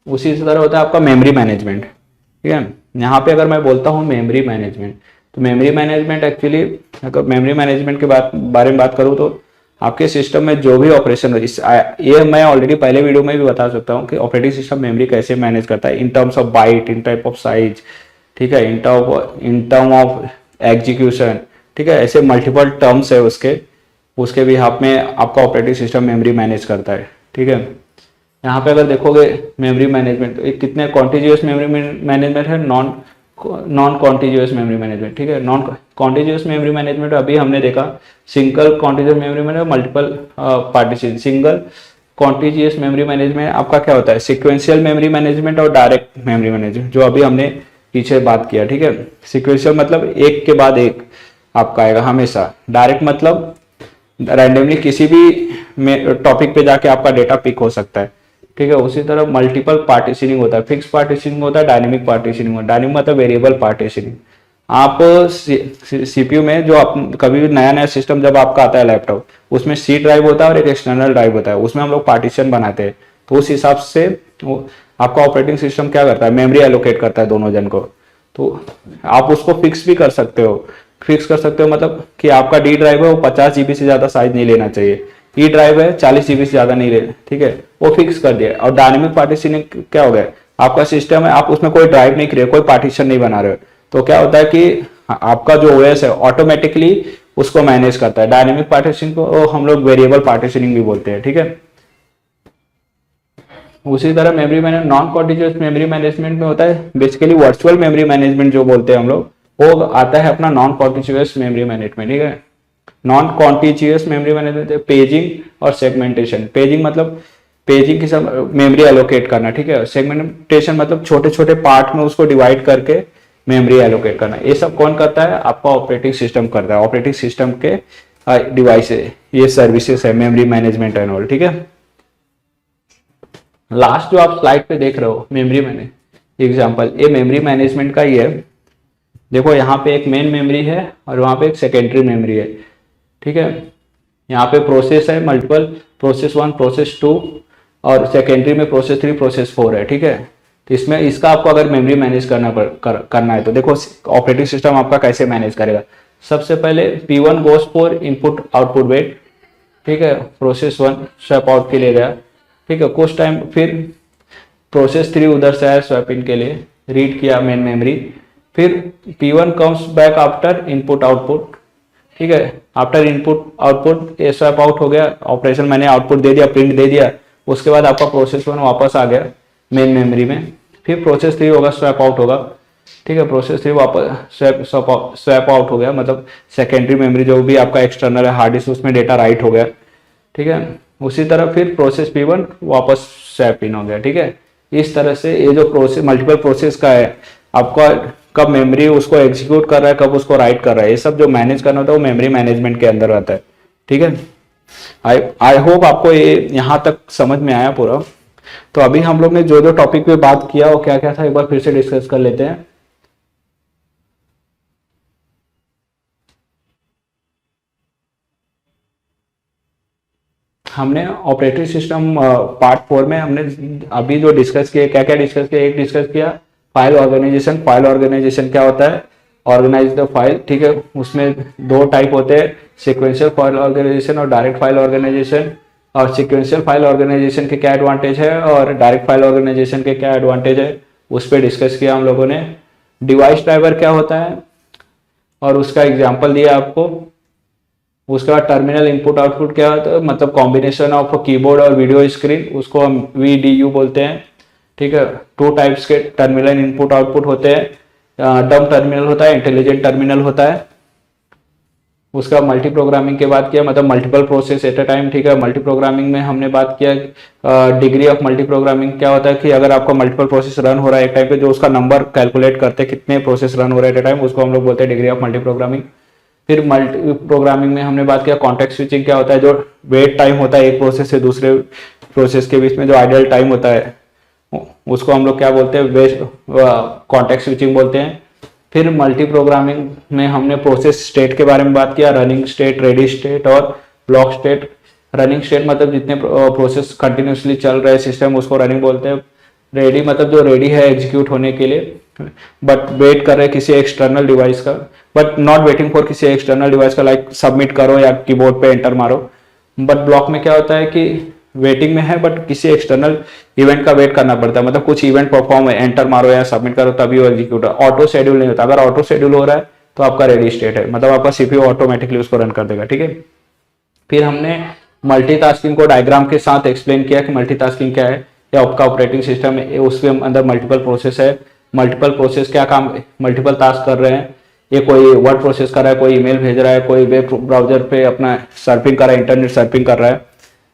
उसी तरह होता है आपका मेमोरी मैनेजमेंट, ठीक है। यहाँ पे अगर मैं बोलता हूँ मेमोरी मैनेजमेंट, तो मेमोरी मैनेजमेंट एक्चुअली, अगर मेमोरी मैनेजमेंट के बारे में बात करूँ तो आपके सिस्टम में जो भी ऑपरेशन हो, ये मैं ऑलरेडी पहले वीडियो में भी बता सकता हूँ कि ऑपरेटिंग सिस्टम मेमोरी कैसे मैनेज करता है, in terms of bite, in type of size, ठीक है, इन टर्म ऑफ एग्जीक्यूशन, ठीक है। ऐसे मल्टीपल टर्म्स है उसके भी हाथ में आपका ऑपरेटिंग सिस्टम मेमोरी मैनेज करता है, ठीक है। यहाँ पे अगर देखोगे मेमोरी मैनेजमेंट, तो कितने कॉन्टिन्यूअस मेमोरी मैनेजमेंट है, नॉन कॉन्टिन्यूअस मेमोरी मैनेजमेंट, ठीक है। नॉन कॉन्टिन्यूअस मेमोरी मैनेजमेंट अभी हमने देखा, single continuous memory management, multiple partition. Single continuous memory management आपका क्या होता है, सिक्वेंशियल मेमोरी मैनेजमेंट और डायरेक्ट मेमोरी मैनेजमेंट, जो अभी हमने पीछे बात किया, ठीक है। सिक्वेंशियल मतलब एक के बाद एक आपका आएगा हमेशा, डायरेक्ट मतलब रैंडमली किसी भी टॉपिक पे जाके आपका डेटा पिक हो सकता है, ठीक है। उसी तरह मल्टीपल पार्टीशनिंग होता है, फिक्स पार्टीशनिंग होता है, डायनेमिक पार्टीशनिंग होता है। डायनेमिक मतलब वेरिएबल पार्टीशनिंग। आप सीपीयू में जो आप कभी भी नया नया सिस्टम जब आपका आता है लैपटॉप, उसमें सी ड्राइव होता है और एक एक्सटर्नल ड्राइव होता है, उसमें हम लोग पार्टीशन बनाते हैं। तो उस हिसाब से आपका ऑपरेटिंग सिस्टम क्या करता है, मेमोरी एलोकेट करता है दोनों जन को। तो आप उसको फिक्स भी कर सकते हो, फिक्स कर सकते हो मतलब कि आपका डी ड्राइव है वो 50 जीबी से ज्यादा साइज नहीं लेना चाहिए, ई ड्राइव है 40 जीबी से ज्यादा नहीं लेना, ठीक है, वो फिक्स कर दिया। और डायनेमिक पार्टीशनिंग क्या हो गया, आपका सिस्टम है, आप उसमें कोई ड्राइव नहीं क्रिएट, कोई पार्टीशन नहीं बना रहे हो, तो क्या होता है कि आपका जो ओएस है ऑटोमेटिकली उसको मैनेज करता है। डायनेमिक पार्टीशनिंग को हम लोग वेरिएबल पार्टीशनिंग भी बोलते हैं, ठीक है। उसी तरह memory manage, non continuous memory management में होता है बेसिकली वर्चुअल मेमोरी मैनेजमेंट जो बोलते हैं हम लोग, वो आता है अपना नॉन कॉन्टिन्यूअस मेमोरी मैनेजमेंट, ठीक है। Non continuous memory management paging और सेगमेंटेशन। पेजिंग मतलब पेजिंग की सब मेमोरी एलोकेट करना, ठीक है। सेगमेंटेशन मतलब छोटे छोटे पार्ट में उसको डिवाइड करके मेमोरी एलोकेट करना। ये सब कौन करता है, आपका ऑपरेटिंग सिस्टम करता है। ऑपरेटिंग सिस्टम के डिवाइस है, ये सर्विसेज है मेमोरी मैनेजमेंट एंड ऑल, ठीक है। लास्ट जो आप स्लाइड पे देख रहे हो मेमोरी मैनेज एग्जांपल, ये मेमोरी मैनेजमेंट का ही है। देखो यहाँ पे एक मेन मेमोरी है और वहां पे एक सेकेंडरी मेमोरी है, ठीक है। यहाँ पे प्रोसेस है मल्टीपल, प्रोसेस 1, प्रोसेस 2 और सेकेंडरी में प्रोसेस 3, प्रोसेस 4 है, ठीक है। तो इसमें इसका आपको अगर मेमोरी मैनेज करना है तो देखो ऑपरेटिंग सिस्टम आपका कैसे मैनेज करेगा। सबसे पहले P1 goes for input output wait, ठीक है, प्रोसेस 1 स्वैप आउट के लिए गया, ठीक है, कुछ टाइम फिर प्रोसेस 3 उधर से आया स्वैप इन के लिए, रीड किया मेन मेमोरी, फिर P1 comes back after input output, ठीक है। आफ्टर इनपुट आउटपुट ये स्वैप आउट हो गया, ऑपरेशन मैंने आउटपुट दे दिया, प्रिंट दे दिया, उसके बाद आपका प्रोसेस 1 वापस आ गया मेन मेमोरी में, फिर प्रोसेस 3 होगा स्वैप आउट होगा, ठीक है। प्रोसेस 3 वापस स्वैप आउट हो गया, मतलब सेकेंडरी मेमोरी जो भी आपका एक्सटर्नल है हार्ड डिस्क उसमें डेटा राइट हो गया, ठीक है। उसी तरह फिर प्रोसेस P1 वापस स्वैप इन हो गया, ठीक है। इस तरह से ये जो प्रोसेस मल्टीपल प्रोसेस का है, आपका कब मेमोरी उसको एग्जीक्यूट कर रहा है, कब उसको राइट कर रहा है, ये सब जो मैनेज करना होता है वो मेमोरी मैनेजमेंट के अंदर आता है। ठीक है, आई होप आपको ये यहाँ तक समझ में आया पूरा। तो अभी हम लोग ने जो जो टॉपिक पे बात किया वो क्या क्या था, एक बार फिर से डिस्कस कर लेते हैं। हमने ऑपरेटिंग सिस्टम पार्ट 4 में हमने अभी जो डिस्कस किया, क्या क्या डिस्कस किया, एक डिस्कस किया फाइल ऑर्गेनाइजेशन। फाइल ऑर्गेनाइजेशन क्या होता है, ऑर्गेनाइज द फाइल। ठीक है, उसमें दो टाइप होते हैं, सीक्वेंशियल फाइल ऑर्गेनाइजेशन और डायरेक्ट फाइल ऑर्गेनाइजेशन। और सीक्वेंशियल फाइल ऑर्गेनाइजेशन के क्या एडवांटेज है और डायरेक्ट फाइल ऑर्गेनाइजेशन के क्या एडवांटेज है, उस पर डिस्कस किया हम लोगों ने। डिवाइस ड्राइवर क्या होता है और उसका एग्जाम्पल दिया आपको। उसके बाद टर्मिनल इनपुट आउटपुट क्या होता है, मतलब कॉम्बिनेशन ऑफ कीबोर्ड और वीडियो स्क्रीन, उसको हम VDU बोलते हैं। ठीक है, 2 टाइप्स के टर्मिनल इनपुट आउटपुट होते हैं, डम टर्मिनल होता है, इंटेलिजेंट टर्मिनल होता है। उसका मल्टी प्रोग्रामिंग के बात किया, मतलब multiple process at a time. ठीक है, मल्टी प्रोग्रामिंग में हमने बात किया डिग्री ऑफ मल्टी प्रोग्रामिंग क्या होता है कि अगर आपका मल्टीपल प्रोसेस रन हो रहा है एक टाइम पे, जो उसका नंबर कैलकुलेट करते हैं कितने प्रोसेस रन हो रहे हैं एट अ टाइम, उसको हम लोग बोलते हैं डिग्री ऑफ मल्टी प्रोग्रामिंग। फिर मल्टी प्रोग्रामिंग में हमने बात किया कॉन्टेक्स्ट स्विचिंग क्या होता है, जो वेट टाइम होता है एक प्रोसेस से दूसरे प्रोसेस के बीच में, जो आइडल टाइम होता है उसको हम लोग क्या बोलते हैं, वेस्ट कॉन्टेक्स्ट स्विचिंग बोलते हैं। फिर मल्टी प्रोग्रामिंग में हमने प्रोसेस स्टेट के बारे में बात किया, रनिंग स्टेट, रेडी स्टेट और ब्लॉक स्टेट। रनिंग स्टेट मतलब जितने प्रोसेस कंटिन्यूसली चल रहे सिस्टम, उसको रनिंग बोलते हैं। रेडी मतलब जो रेडी है एग्जीक्यूट होने के लिए, बट वेट कर रहे हैं किसी एक्सटर्नल डिवाइस का, बट नॉट वेटिंग फॉर किसी एक्सटर्नल डिवाइस का, लाइक सबमिट करो या कीबोर्ड पे एंटर मारो। बट ब्लॉक में क्या होता है कि वेटिंग में है बट किसी एक्सटर्नल इवेंट का वेट करना पड़ता है, मतलब कुछ इवेंट परफॉर्म है, एंटर मारो या सबमिट करो तभी वो एग्जीक्यूट है। ऑटो शेड्यूल नहीं होता, अगर ऑटो शेड्यूल हो रहा है तो आपका रेडी स्टेट है, मतलब आपका CPU ऑटोमेटिकली उसको रन कर देगा। ठीक है, फिर हमने मल्टीटास्किंग को डायग्राम के साथ एक्सप्लेन किया कि मल्टीटास्किंग क्या है, या आपका ऑपरेटिंग सिस्टम है, उसके अंदर मल्टीपल प्रोसेस है। मल्टीपल प्रोसेस क्या काम, मल्टीपल टास्क कर रहे हैं, ये कोई वर्ड प्रोसेस कर रहा है, कोई ईमेल भेज रहा है, कोई वेब ब्राउजर पे अपना सर्फिंग कर रहा है, इंटरनेट सर्फिंग कर रहा है,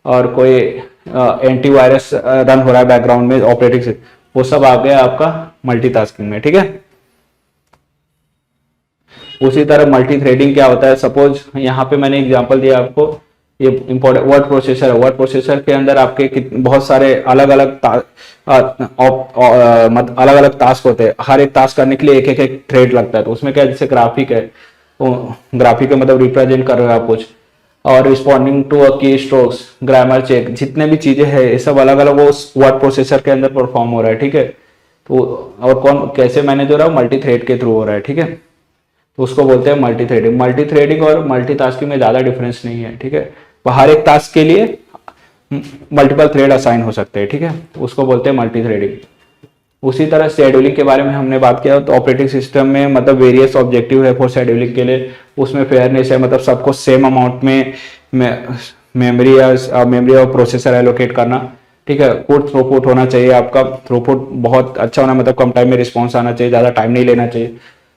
और कोई एंटीवायरस रन हो रहा है बैकग्राउंड में ऑपरेटिंग से, वो सब आ गया आपका मल्टीटास्किंग में। ठीक है, उसी तरह मल्टी थ्रेडिंग क्या होता है, सपोज यहाँ पे मैंने एग्जांपल दिया आपको, ये इंपॉर्टेंट वर्ड प्रोसेसर है। वर्ड प्रोसेसर के अंदर आपके बहुत सारे अलग अलग अलग अलग टास्क होते हैं, हर एक टास्क करने के लिए एक एक थ्रेड लगता है। तो उसमें क्या है, जैसे ग्राफिक है, ग्राफिक का मतलब रिप्रेजेंट कर रहे हो आप कुछ, और रिस्पॉन्डिंग टू अ की स्ट्रोक्स, ग्रामर चेक, जितने भी चीजें हैं ये सब अलग अलग वो वर्ड प्रोसेसर के अंदर परफॉर्म हो रहा है। ठीक है, तो और कौन कैसे मैनेज हो रहा है, मल्टी थ्रेड के थ्रू हो रहा है। ठीक है, तो उसको बोलते हैं मल्टी थ्रेडिंग। मल्टी थ्रेडिंग और मल्टीटास्किंग में ज्यादा डिफरेंस नहीं है। ठीक है, हर एक टास्क के लिए मल्टीपल थ्रेड असाइन हो सकते हैं। ठीक है, उसको बोलते हैं मल्टी थ्रेडिंग। उसी तरह शेड्यूलिंग के बारे में हमने बात किया, तो ऑपरेटिंग सिस्टम में मतलब वेरियस ऑब्जेक्टिव है फॉर शेड्यूलिंग के लिए, उसमें फेयरनेस है, मतलब सबको सेम अमाउंट में मेमोरी और प्रोसेसर एलोकेट करना। ठीक है, गुड थ्रूपुट होना चाहिए, आपका थ्रूपुट बहुत अच्छा होना, मतलब कम टाइम में रिस्पॉन्स आना चाहिए, ज़्यादा टाइम नहीं लेना चाहिए।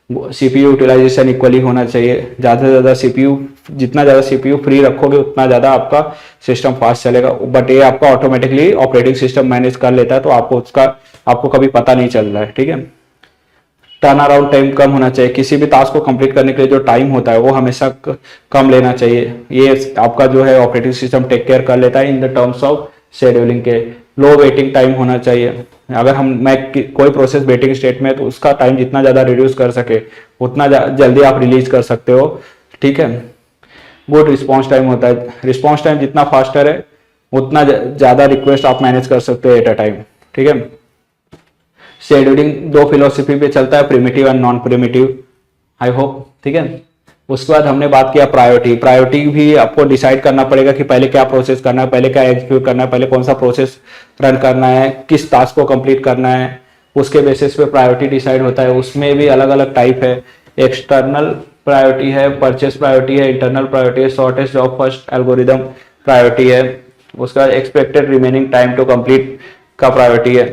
CPU यूटिलाइजेशन इक्वली होना चाहिए, ज़्यादा से ज़्यादा CPU, जितना ज़्यादा CPU फ्री रखोगे उतना ज़्यादा आपका सिस्टम फास्ट चलेगा। बट ये आपका ऑटोमेटिकली ऑपरेटिंग सिस्टम मैनेज कर लेता है, तो आपको कभी पता नहीं चल रहा है। ठीक है, टर्न अराउंड टाइम कम होना चाहिए, किसी भी टास्क को कंप्लीट करने के लिए जो टाइम होता है वो हमेशा कम लेना चाहिए। ये आपका जो है ऑपरेटिंग सिस्टम टेक केयर कर लेता है in the terms of scheduling के। लो वेटिंग टाइम होना चाहिए, अगर मैं कोई प्रोसेस वेटिंग स्टेट में है तो उसका टाइम जितना ज़्यादा रिड्यूस कर सके उतना जल्दी आप रिलीज कर सकते हो। ठीक है, गुड रिस्पॉन्स टाइम होता है, रिस्पॉन्स टाइम जितना फास्टर है उतना ज़्यादा रिक्वेस्ट आप मैनेज कर सकते हो एट अ टाइम। ठीक है, शेड्यूलिंग 2 फिलोसफी पे चलता है, primitive and non primitive, I hope. ठीक है, उसके बाद हमने बात किया प्रायोरिटी। प्रायोरिटी भी आपको डिसाइड करना पड़ेगा कि पहले क्या प्रोसेस करना है, पहले क्या एग्जीक्यूट करना है, पहले कौन सा प्रोसेस रन करना है, किस टास्क को कंप्लीट करना है, उसके बेसिस पे प्रायोरिटी डिसाइड होता है। उसमें भी अलग अलग टाइप है, एक्सटर्नल प्रायोरिटी है, परचेस प्रायोरिटी है, इंटरनल प्रायोरिटी है, shortest job first algorithm priority है, उसका expected remaining time to complete का प्रायोरिटी है।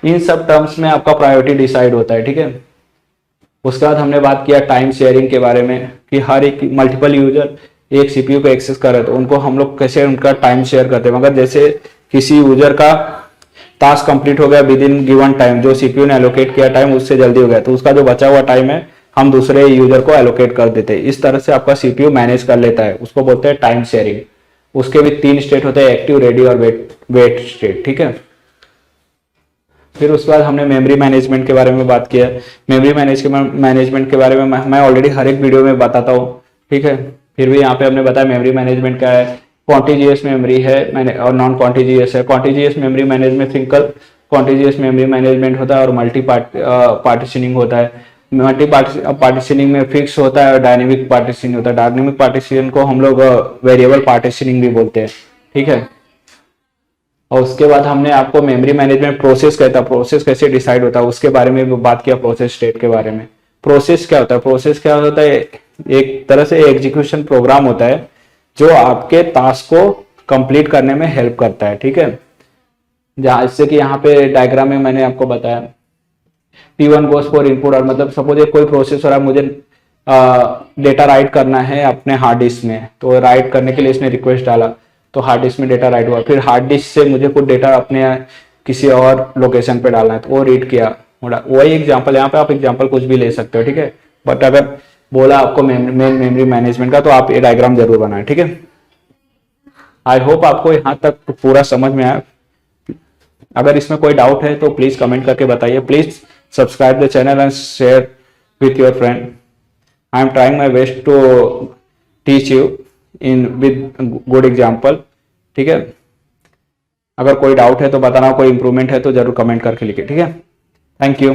इन सब टर्म्स में आपका प्रायोरिटी डिसाइड होता है। ठीक है, उसके बाद हमने बात किया टाइम शेयरिंग के बारे में कि हर एक मल्टीपल यूजर एक CPU को एक्सेस कर रहे तो उनको हम लोग कैसे उनका टाइम शेयर करते हैं। मगर जैसे किसी यूजर का टास्क कंप्लीट हो गया विद इन गिवन टाइम, जो सीपीयू ने एलोकेट किया टाइम उससे जल्दी हो गया, तो उसका जो बचा हुआ टाइम है हम दूसरे यूजर को एलोकेट कर देते हैं। इस तरह से आपका सीपीयू मैनेज कर लेता है, उसको बोलते हैं टाइम शेयरिंग। उसके भी 3 स्टेट होते हैं, एक्टिव, रेडी और वेट स्टेट, ठीक है। फिर उसके बाद हमने मेमोरी मैनेजमेंट के बारे में बात किया। मेमोरी मैनेजमेंट के बारे में मैं ऑलरेडी हर एक वीडियो में बताता हूँ, ठीक है। फिर भी यहाँ पे हमने बताया मेमोरी मैनेजमेंट क्या है। कॉन्टिजियस मेमोरी है मैंने और नॉन कॉन्टिजियस है। Contiguous memory management single contiguous memory management होता है और मल्टी पार्टीशनिंग होता है। मल्टी पार्टीशनिंग में फिक्स होता है और डायनेमिक पार्टीशनिंग होता है। डायनेमिक पार्टीशन को हम लोग वेरिएबल पार्टीशनिंग भी बोलते हैं, ठीक है। और उसके बाद हमने आपको मेमोरी मैनेजमेंट प्रोसेस कहता है, प्रोसेस कैसे डिसाइड होता है उसके बारे में भी बात किया, प्रोसेस स्टेट के बारे में। प्रोसेस क्या होता है? प्रोसेस क्या होता है? एक तरह से एग्जीक्यूशन प्रोग्राम होता है जो आपके टास्क को कंप्लीट करने में हेल्प करता है, ठीक है। जैसे कि यहाँ पे डायग्राम में मैंने आपको बताया P1 गोज फॉर इनपुट, और मतलब सपोज एक कोई प्रोसेस हो रहा है, मुझे डेटा राइट करना है अपने हार्ड डिस्क में, तो राइट करने के लिए इसने रिक्वेस्ट डाला, तो हार्ड डिस्क में डेटा राइट हुआ। फिर हार्ड डिस्क से मुझे कुछ डेटा अपने किसी और लोकेशन पे डालना है, तो वो रीड किया। वही एग्जांपल, यहाँ पे आप एग्जांपल कुछ भी ले सकते हो, ठीक है। बट अगर बोला आपको मेन मेमोरी मैनेजमेंट का, तो आप ये डायग्राम जरूर बनाएं, ठीक है। आई होप आपको यहाँ तक पूरा समझ में आया। अगर इसमें कोई डाउट है तो प्लीज कमेंट करके बताइए। Please subscribe the channel and share with your friend. I am trying my best to teach you in with good example, ठीक है। अगर कोई डाउट है तो बताना, कोई इंप्रूवमेंट है तो जरूर कमेंट करके लिखिए, ठीक है। Thank you.